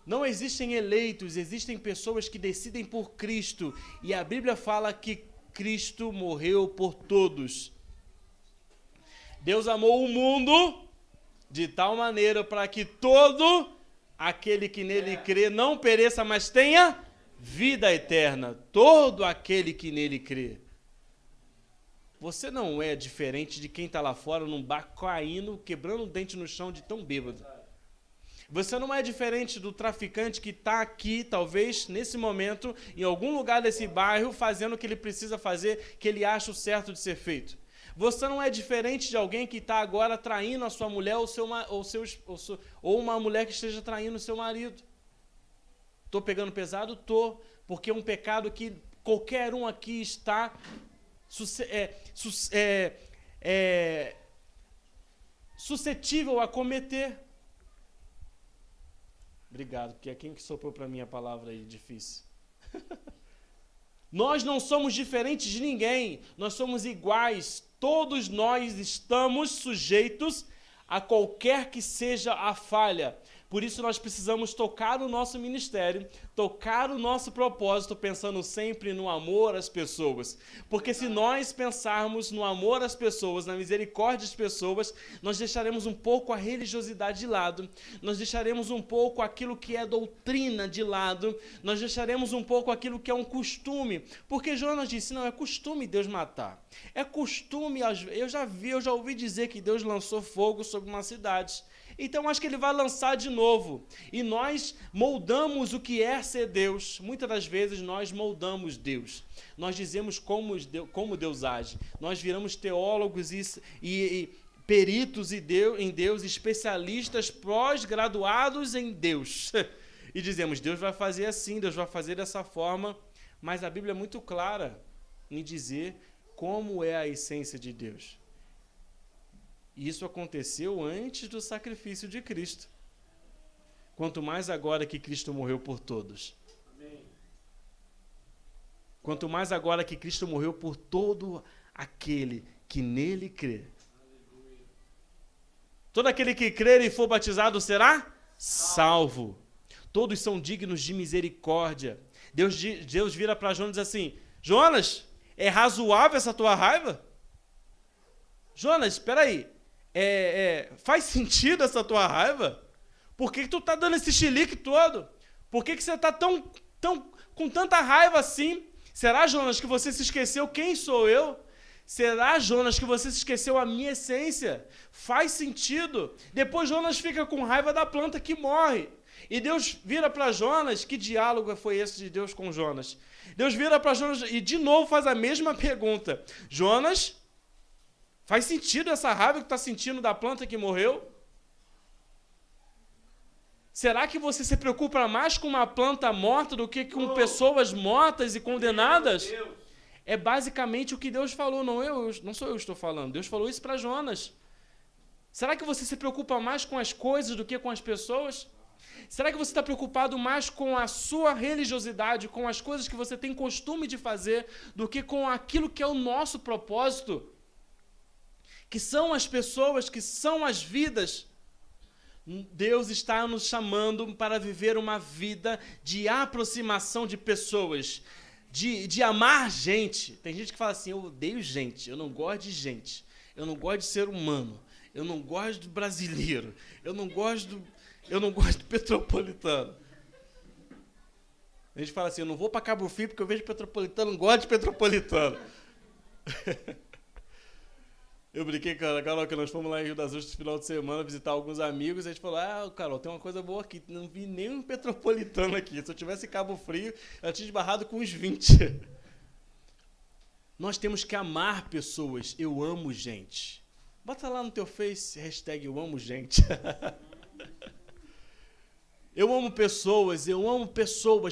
Não existem eleitos, existem pessoas que decidem por Cristo, e a Bíblia fala que Cristo morreu por todos. Deus amou o mundo de tal maneira para que todo aquele que nele crê não pereça, mas tenha vida eterna. Todo aquele que nele crê. Você não é diferente de quem está lá fora num bar caindo, quebrando o dente no chão de tão bêbado. Você não é diferente do traficante que está aqui, talvez, nesse momento, em algum lugar desse bairro, fazendo o que ele precisa fazer, que ele acha o certo de ser feito. Você não é diferente de alguém que está agora traindo a sua mulher ou uma mulher que esteja traindo o seu marido. Estou pegando pesado? Estou, porque é um pecado que qualquer um aqui está suscetível a cometer. Obrigado, porque é quem que soprou para mim a palavra aí, difícil. Nós não somos diferentes de ninguém, nós somos iguais. Todos nós estamos sujeitos a qualquer que seja a falha. Por isso nós precisamos tocar o nosso ministério, tocar o nosso propósito, pensando sempre no amor às pessoas. Porque se nós pensarmos no amor às pessoas, na misericórdia às pessoas, nós deixaremos um pouco a religiosidade de lado, nós deixaremos um pouco aquilo que é doutrina de lado, nós deixaremos um pouco aquilo que é um costume. Porque Jonas disse, não, é costume Deus matar. É costume, eu já ouvi dizer que Deus lançou fogo sobre uma cidade. Então acho que ele vai lançar de novo. E nós moldamos o que é ser Deus. Muitas das vezes nós moldamos Deus. Nós dizemos como Deus age. Nós viramos teólogos e peritos em Deus, especialistas pós-graduados em Deus. E dizemos, Deus vai fazer assim, Deus vai fazer dessa forma. Mas a Bíblia é muito clara em dizer como é a essência de Deus. Isso aconteceu antes do sacrifício de Cristo. Quanto mais agora que Cristo morreu por todos. Amém. Quanto mais agora que Cristo morreu por todo aquele que nele crê. Todo aquele que crer e for batizado será salvo. Todos são dignos de misericórdia. Deus vira para Jonas e diz assim: Jonas, é razoável essa tua raiva? Jonas, espera aí. Faz sentido essa tua raiva? Por que tu está dando esse chilique todo? Por que você está com tanta raiva assim? Será, Jonas, que você se esqueceu quem sou eu? Será, Jonas, que você se esqueceu a minha essência? Faz sentido. Depois Jonas fica com raiva da planta que morre. E Deus vira para Jonas. Que diálogo foi esse de Deus com Jonas? Deus vira para Jonas e de novo faz a mesma pergunta. Jonas, faz sentido essa raiva que está sentindo da planta que morreu? Será que você se preocupa mais com uma planta morta do que com pessoas mortas e condenadas? É basicamente o que Deus falou, não sou eu que estou falando. Deus falou isso para Jonas. Será que você se preocupa mais com as coisas do que com as pessoas? Será que você está preocupado mais com a sua religiosidade, com as coisas que você tem costume de fazer, do que com aquilo que é o nosso propósito? Que são as pessoas, que são as vidas. Deus está nos chamando para viver uma vida de aproximação de pessoas, de amar gente. Tem gente que fala assim: eu odeio gente, eu não gosto de gente, eu não gosto de ser humano, eu não gosto do brasileiro, eu não gosto do petropolitano. A gente fala assim: eu não vou para Cabo Frio porque eu vejo petropolitano, não gosto de petropolitano. Eu brinquei com a Carol que nós fomos lá em Rio das Ostras no final de semana visitar alguns amigos, e a gente falou: Carol, tem uma coisa boa aqui, não vi nenhum petropolitano aqui. Se eu tivesse Cabo Frio, eu tinha esbarrado com uns 20. Nós temos que amar pessoas. Eu amo gente. Bota lá no teu Face, hashtag eu amo gente. Eu amo pessoas,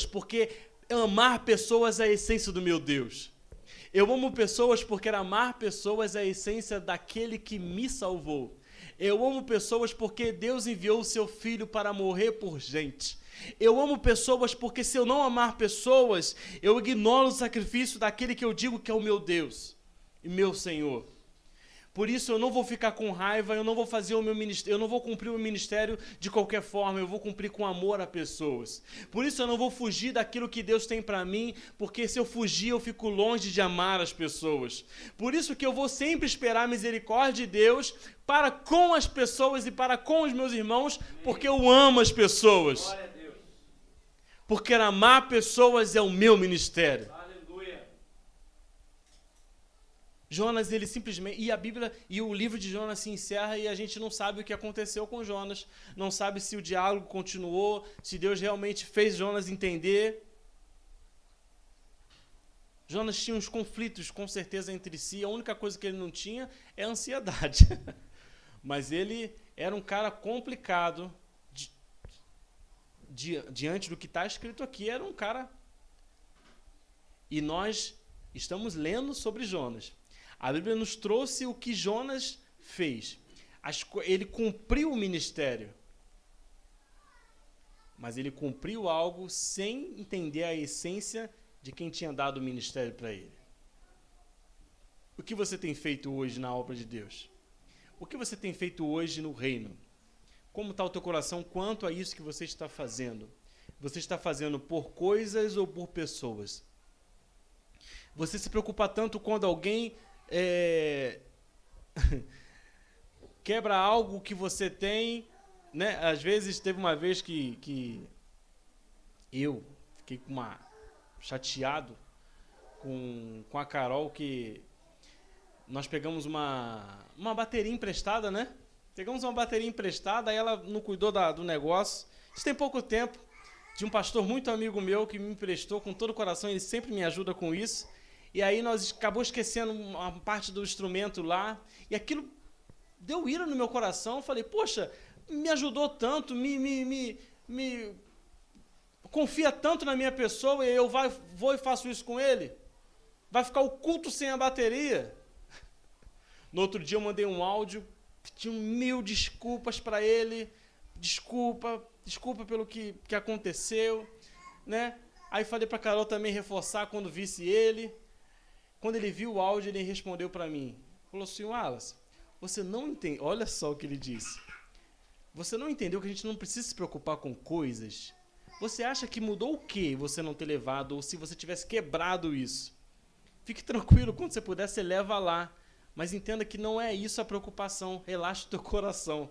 porque amar pessoas é a essência do meu Deus. Eu amo pessoas porque amar pessoas é a essência daquele que me salvou. Eu amo pessoas porque Deus enviou o seu Filho para morrer por gente. Eu amo pessoas porque se eu não amar pessoas, eu ignoro o sacrifício daquele que eu digo que é o meu Deus e meu Senhor. Por isso eu não vou ficar com raiva, eu não vou fazer o meu ministério, eu não vou cumprir o meu ministério de qualquer forma, eu vou cumprir com amor a pessoas. Por isso eu não vou fugir daquilo que Deus tem para mim, porque se eu fugir eu fico longe de amar as pessoas. Por isso que eu vou sempre esperar a misericórdia de Deus para com as pessoas e para com os meus irmãos, porque eu amo as pessoas. Glória a Deus. Porque amar pessoas é o meu ministério. Jonas, ele simplesmente... E a Bíblia e o livro de Jonas se encerra e a gente não sabe o que aconteceu com Jonas. Não sabe se o diálogo continuou, se Deus realmente fez Jonas entender. Jonas tinha uns conflitos, com certeza, entre si. A única coisa que ele não tinha é a ansiedade. Mas ele era um cara complicado. Diante do que está escrito aqui, era um cara... E nós estamos lendo sobre Jonas. A Bíblia nos trouxe o que Jonas fez. Ele cumpriu o ministério. Mas ele cumpriu algo sem entender a essência de quem tinha dado o ministério para ele. O que você tem feito hoje na obra de Deus? O que você tem feito hoje no reino? Como está o teu coração quanto a isso que você está fazendo? Você está fazendo por coisas ou por pessoas? Você se preocupa tanto quando alguém quebra algo que você tem, né? Às vezes, teve uma vez que eu fiquei chateado com a Carol, que nós pegamos uma bateria emprestada, né? Pegamos uma bateria emprestada, aí ela não cuidou do negócio. Isso tem pouco tempo, de um pastor muito amigo meu que me emprestou com todo o coração, ele sempre me ajuda com isso. E aí nós acabou esquecendo uma parte do instrumento lá, e aquilo deu ira no meu coração. Eu falei: poxa, me ajudou tanto, me confia tanto na minha pessoa, e eu vou e faço isso com ele? Vai ficar o culto sem a bateria? No outro dia eu mandei um áudio, pedi 1000 desculpas para ele, desculpa pelo que aconteceu, né? Aí falei para Carol também reforçar quando visse ele. Quando ele viu o áudio, ele respondeu para mim. Falou assim, Wallace, você não entende... Olha só o que ele disse. Você não entendeu que a gente não precisa se preocupar com coisas? Você acha que mudou o quê você não ter levado? Ou se você tivesse quebrado isso? Fique tranquilo, quando você puder, você leva lá. Mas entenda que não é isso a preocupação. Relaxa o teu coração.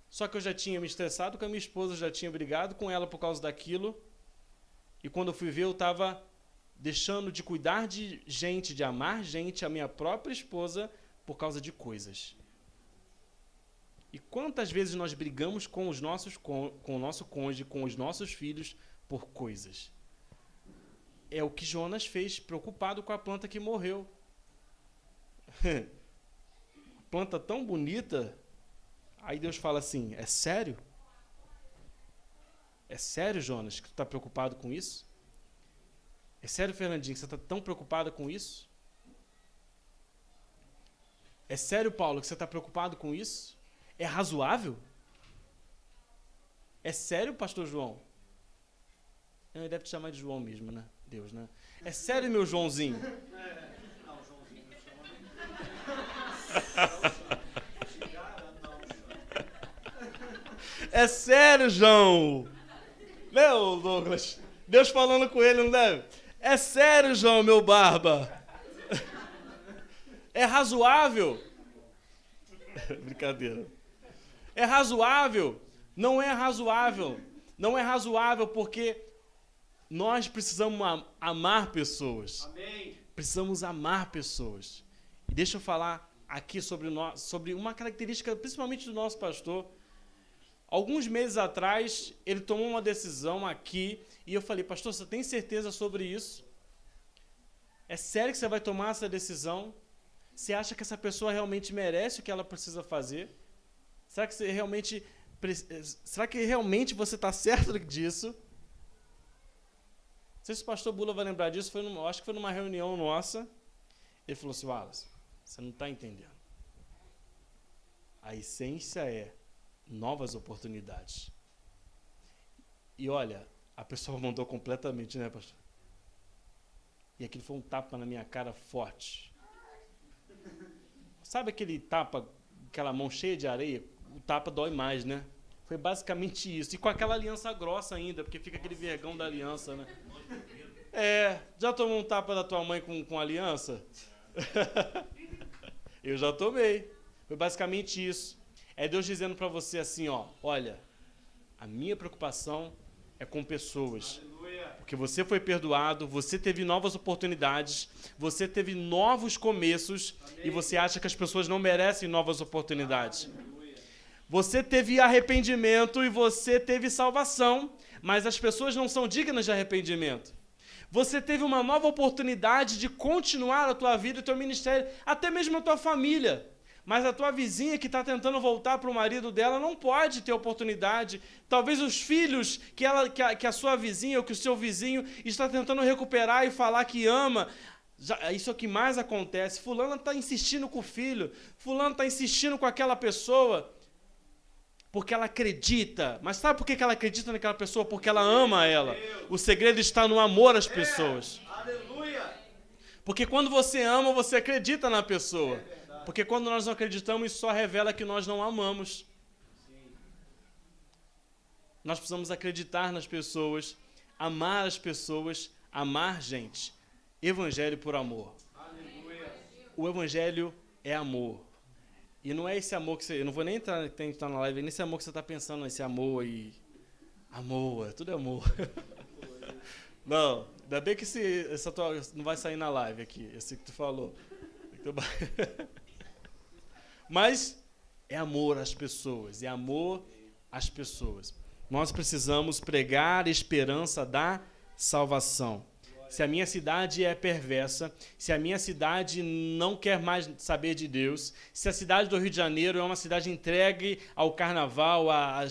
Só que eu já tinha me estressado com a minha esposa, já tinha brigado com ela por causa daquilo. E quando eu fui ver, eu estava deixando de cuidar de gente, de amar gente, a minha própria esposa, por causa de coisas. E quantas vezes nós brigamos com o nosso cônjuge, com os nossos filhos, por coisas? É o que Jonas fez, preocupado com a planta que morreu. Planta tão bonita. Aí Deus fala assim, é sério? É sério, Jonas, que tu está preocupado com isso? É sério, Fernandinho, que você está tão preocupado com isso? É sério, Paulo, que você está preocupado com isso? É razoável? É sério, pastor João? Ele deve te chamar de João mesmo, né? Deus, né? É sério, meu Joãozinho? Não, Joãozinho não chama. É sério, João? Meu Douglas, Deus falando com ele, não deve? É sério, João, meu barba? É razoável? Brincadeira. É razoável? Não é razoável. Não é razoável porque nós precisamos amar pessoas. Amém. Precisamos amar pessoas. E deixa eu falar aqui sobre uma característica, principalmente do nosso pastor. Alguns meses atrás, ele tomou uma decisão aqui e eu falei, pastor, você tem certeza sobre isso? É sério que você vai tomar essa decisão? Você acha que essa pessoa realmente merece o que ela precisa fazer? Será que realmente você está certo disso? Não sei se o pastor Bula vai lembrar disso, acho que foi numa reunião nossa. Ele falou assim, Wallace, você não está entendendo. A essência é novas oportunidades. E olha, a pessoa mudou completamente, né, pastor? E aquilo foi um tapa na minha cara forte. Sabe aquele tapa, aquela mão cheia de areia? O tapa dói mais, né? Foi basicamente isso. E com aquela aliança grossa ainda, porque fica aquele vergão da aliança, né? Já tomou um tapa da tua mãe com aliança? Eu já tomei. Foi basicamente isso. É Deus dizendo para você assim, ó, olha, a minha preocupação é com pessoas. Aleluia. Porque você foi perdoado, você teve novas oportunidades, você teve novos começos. Amém. E você acha que as pessoas não merecem novas oportunidades. Aleluia. Você teve arrependimento e você teve salvação, mas as pessoas não são dignas de arrependimento. Você teve uma nova oportunidade de continuar a tua vida e o teu ministério, até mesmo a tua família. Mas a tua vizinha que está tentando voltar para o marido dela não pode ter oportunidade. Talvez os filhos que a sua vizinha ou que o seu vizinho está tentando recuperar e falar que ama. Isso é o que mais acontece. Fulano está insistindo com o filho. Fulano está insistindo com aquela pessoa. Porque ela acredita. Mas sabe por que ela acredita naquela pessoa? Porque ela ama ela. O segredo está no amor às pessoas. Aleluia. Porque quando você ama, você acredita na pessoa. Porque quando nós não acreditamos, isso só revela que nós não amamos. Sim. Nós precisamos acreditar nas pessoas, amar as pessoas, amar gente. Evangelho por amor. Aleluia. O evangelho é amor. E não é esse amor que você... Eu não vou nem entrar na live, nesse amor que você está pensando, nesse amor aí. Amor, tudo é amor. Não, ainda bem que essa tua não vai sair na live aqui, esse que tu falou. Mas é amor às pessoas, é amor às pessoas. Nós precisamos pregar a esperança da salvação. Se a minha cidade é perversa, se a minha cidade não quer mais saber de Deus, se a cidade do Rio de Janeiro é uma cidade entregue ao carnaval,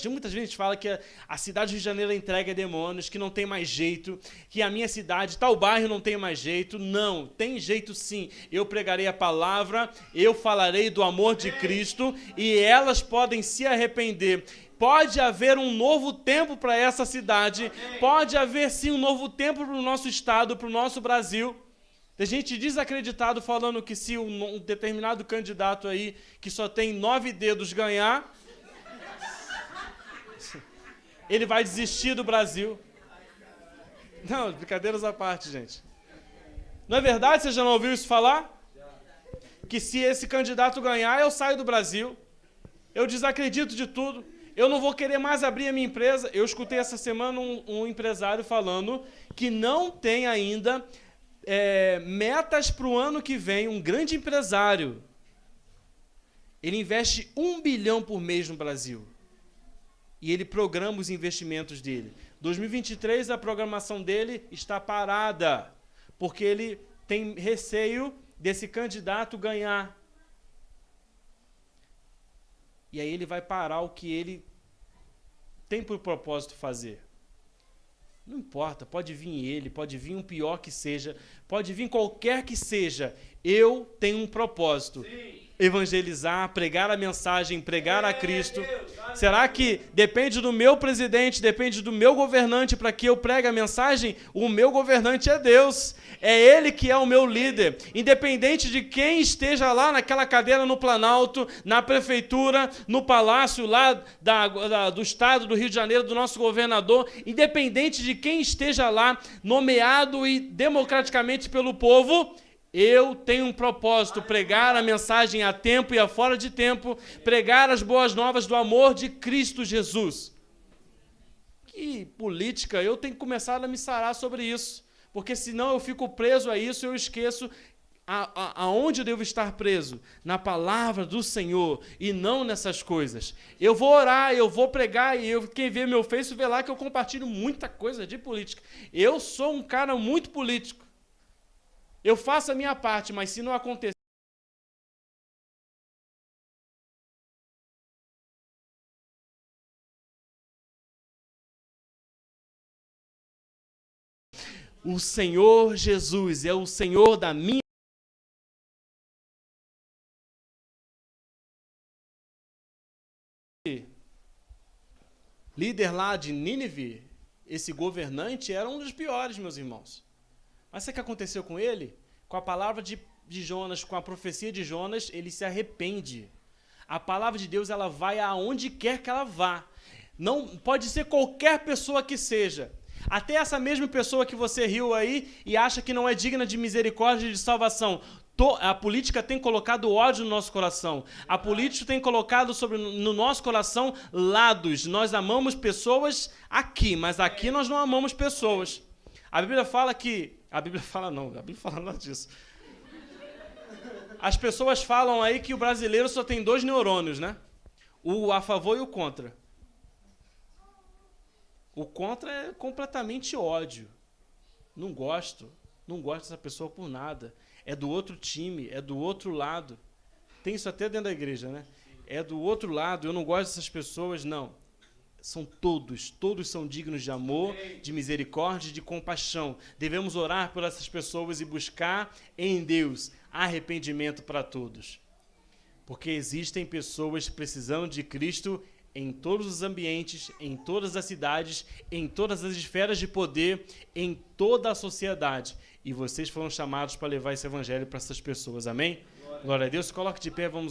muitas vezes a gente fala que a cidade do Rio de Janeiro é entregue a demônios, que não tem mais jeito, que a minha cidade, tal bairro não tem mais jeito. Não, tem jeito sim. Eu pregarei a palavra, eu falarei do amor de Cristo e elas podem se arrepender. pode haver um novo tempo para essa cidade, pode haver sim um novo tempo para o nosso estado, para o nosso Brasil. Tem gente desacreditado falando que se um determinado candidato aí, que só tem 9 dedos, ganhar, ele vai desistir do Brasil. Não, brincadeiras à parte, gente. Não é verdade? Você já não ouviu isso falar? Que se esse candidato ganhar, eu saio do Brasil. Eu desacredito de tudo. Eu não vou querer mais abrir a minha empresa. Eu escutei essa semana um empresário falando que não tem ainda metas para o ano que vem. Um grande empresário. Ele investe 1 bilhão por mês no Brasil. E ele programa os investimentos dele. 2023, a programação dele está parada, porque ele tem receio desse candidato ganhar. E aí ele vai parar o que ele tem por propósito fazer. Não importa, pode vir ele, pode vir um pior que seja, pode vir qualquer que seja. Eu tenho um propósito. Sim. Evangelizar, pregar a mensagem, pregar a Cristo. Será que depende do meu presidente, depende do meu governante para que eu pregue a mensagem? O meu governante é Deus. É Ele que é o meu líder. Independente de quem esteja lá naquela cadeira no Planalto, na prefeitura, no palácio lá do estado do Rio de Janeiro, do nosso governador, independente de quem esteja lá, nomeado e democraticamente pelo povo, eu tenho um propósito, pregar a mensagem a tempo e a fora de tempo, pregar as boas novas do amor de Cristo Jesus. Que política, eu tenho que começar a me sarar sobre isso, porque senão eu fico preso a isso e eu esqueço aonde eu devo estar preso? Na palavra do Senhor e não nessas coisas. Eu vou orar, eu vou pregar e quem vê meu Face vê lá que eu compartilho muita coisa de política. Eu sou um cara muito político. Eu faço a minha parte, mas se não acontecer, o Senhor Jesus é o Senhor da minha líder lá de Nínive, esse governante era um dos piores, meus irmãos. Mas sabe o que aconteceu com ele? Com a palavra de Jonas, com a profecia de Jonas, ele se arrepende. A palavra de Deus, ela vai aonde quer que ela vá. Não pode ser qualquer pessoa que seja. Até essa mesma pessoa que você riu aí e acha que não é digna de misericórdia e de salvação. A política tem colocado ódio no nosso coração. A política tem colocado no nosso coração lados. Nós amamos pessoas aqui, mas aqui nós não amamos pessoas. A Bíblia fala que... A Bíblia fala nada disso. As pessoas falam aí que o brasileiro só tem 2 neurônios, né? O a favor e o contra. O contra é completamente ódio. Não gosto dessa pessoa por nada. É do outro time, é do outro lado. Tem isso até dentro da igreja, né? É do outro lado, eu não gosto dessas pessoas, não. São todos são dignos de amor, de misericórdia e de compaixão. Devemos orar por essas pessoas e buscar em Deus arrependimento para todos. Porque existem pessoas precisando de Cristo em todos os ambientes, em todas as cidades, em todas as esferas de poder, em toda a sociedade. E vocês foram chamados para levar esse evangelho para essas pessoas. Amém? Glória a Deus. Coloque de pé, vamos